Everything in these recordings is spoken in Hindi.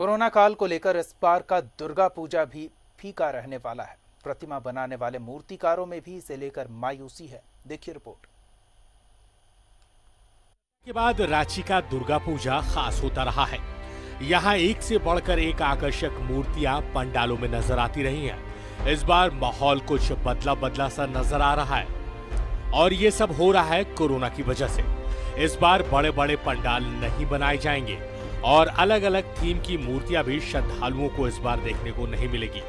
कोरोना काल को लेकर इस बार का दुर्गा पूजा भी फीका रहने वाला है। प्रतिमा बनाने वाले मूर्तिकारों में भी इसे लेकर मायूसी है। देखिए रिपोर्ट। के बाद रांची का दुर्गा पूजा खास होता रहा है। यहाँ एक से बढ़कर एक आकर्षक मूर्तियां पंडालों में नजर आती रही हैं। इस बार माहौल कुछ बदला सा नजर आ रहा है और ये सब हो रहा है कोरोना की वजह से। इस बार बड़े बड़े पंडाल नहीं बनाए जाएंगे और अलग अलग थीम की मूर्तियां भी श्रद्धालुओं को इस बार देखने को नहीं मिलेगी।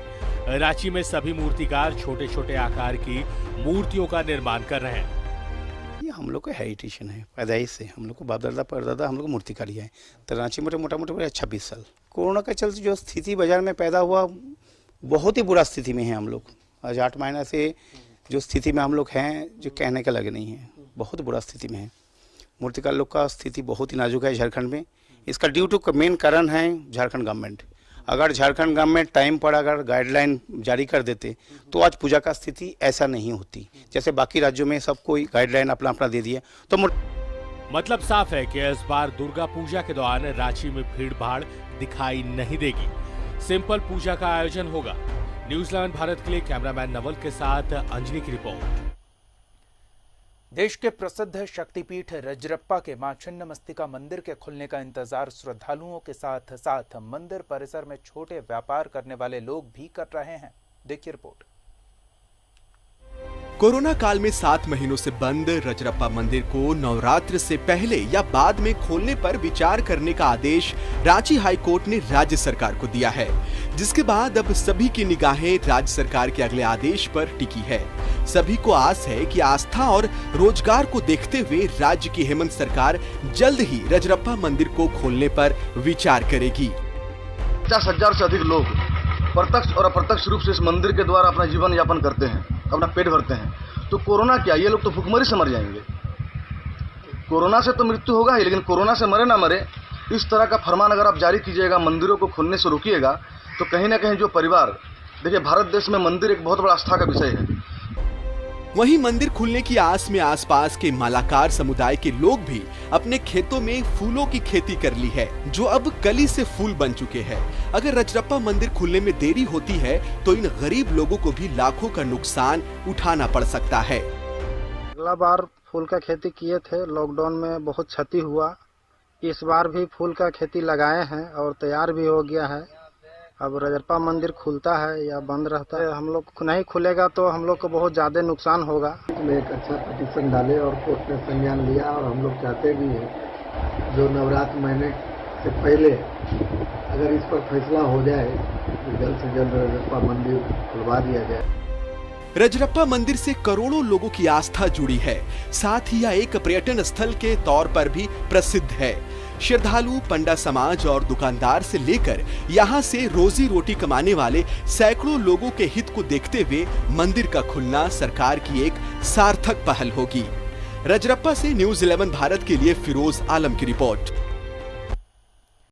रांची में सभी मूर्तिकार छोटे छोटे आकार की मूर्तियों का निर्माण कर रहे हैं। ये हम लोग का हेरिटेज है, पैदाइश से हम लोग को बाप दादा परदादा हम लोग मूर्तिकारी है। तो रांची में मोटा मोटा 26 साल कोरोना के चलते जो स्थिति बाजार में पैदा हुआ, बहुत ही बुरा स्थिति में है हम लोग। आज 8 महीना से जो स्थिति में हम लोग हैं, जो कहने का लगे नहीं है, बहुत बुरा स्थिति में है। मूर्तिकार लोग का स्थिति बहुत ही नाजुक है झारखंड में। इसका ड्यू टू मेन कारण है झारखंड गवर्नमेंट। अगर झारखंड गवर्नमेंट टाइम पर अगर गाइडलाइन जारी कर देते तो आज पूजा का स्थिति ऐसा नहीं होती। जैसे बाकी राज्यों में सब कोई गाइडलाइन अपना अपना दे दिया तो मतलब साफ है कि इस बार दुर्गा पूजा के दौरान रांची में भीड़ भाड़ दिखाई नहीं देगी। सिंपल पूजा का आयोजन होगा। न्यूज़ 11 भारत के लिए कैमरामैन नवल के साथ अंजनी की रिपोर्ट। देश के प्रसिद्ध शक्तिपीठ रजरप्पा के मां छिन्नमस्तिका मंदिर के खुलने का इंतजार श्रद्धालुओं के साथ साथ मंदिर परिसर में छोटे व्यापार करने वाले लोग भी कर रहे हैं। देखिए रिपोर्ट। कोरोना काल में 7 महीनों से बंद रजरप्पा मंदिर को नवरात्र से पहले या बाद में खोलने पर विचार करने का आदेश रांची हाई कोर्ट ने राज्य सरकार को दिया है, जिसके बाद अब सभी की निगाहें राज्य सरकार के अगले आदेश पर टिकी है। सभी को आस है कि आस्था और रोजगार को देखते हुए राज्य की हेमंत सरकार जल्द ही रजरप्पा मंदिर को खोलने पर विचार करेगी। 50,000 से अधिक लोग प्रत्यक्ष और अप्रत्यक्ष रूप से इस मंदिर के द्वारा अपना जीवन यापन करते हैं, अपना पेट भरते हैं। तो कोरोना क्या, ये लोग तो भूखमरी से मर जाएंगे। कोरोना से तो मृत्यु होगा ही, लेकिन कोरोना से मरे ना मरे, इस तरह का फरमान अगर आप जारी कीजिएगा, मंदिरों को खोलने से रोकिएगा, तो कहीं ना कहीं जो परिवार, देखिए भारत देश में मंदिर एक बहुत बड़ा आस्था का विषय है। वहीं मंदिर खुलने की आस में आसपास के मालाकार समुदाय के लोग भी अपने खेतों में फूलों की खेती कर ली है, जो अब कली से फूल बन चुके हैं। अगर रजरप्पा मंदिर खुलने में देरी होती है तो इन गरीब लोगों को भी लाखों का नुकसान उठाना पड़ सकता है। अगला बार फूल का खेती किए थे, लॉकडाउन में बहुत क्षति हुआ। इस बार भी फूल का खेती लगाए हैं और तैयार भी हो गया है। अब रजरप्पा मंदिर खुलता है या बंद रहता है, हम लोग नहीं खुलेगा तो हम लोग को बहुत ज़्यादा नुकसान होगा। इसमें एक अच्छा पिटीशन डाले और कोर्ट ने संज्ञान लिया और हम लोग चाहते भी हैं जो नवरात्र महीने से पहले अगर इस पर फैसला हो जाए तो जल्द से जल्द रजरप्पा मंदिर खुलवा दिया जाए। रजरप्पा मंदिर से करोड़ों लोगों की आस्था जुड़ी है, साथ ही यह एक पर्यटन स्थल के तौर पर भी प्रसिद्ध है। श्रद्धालु, पंडा समाज और दुकानदार से लेकर यहाँ से रोजी रोटी कमाने वाले सैकड़ों लोगों के हित को देखते हुए मंदिर का खुलना सरकार की एक सार्थक पहल होगी। रजरप्पा से न्यूज़ 11 भारत के लिए फिरोज आलम की रिपोर्ट।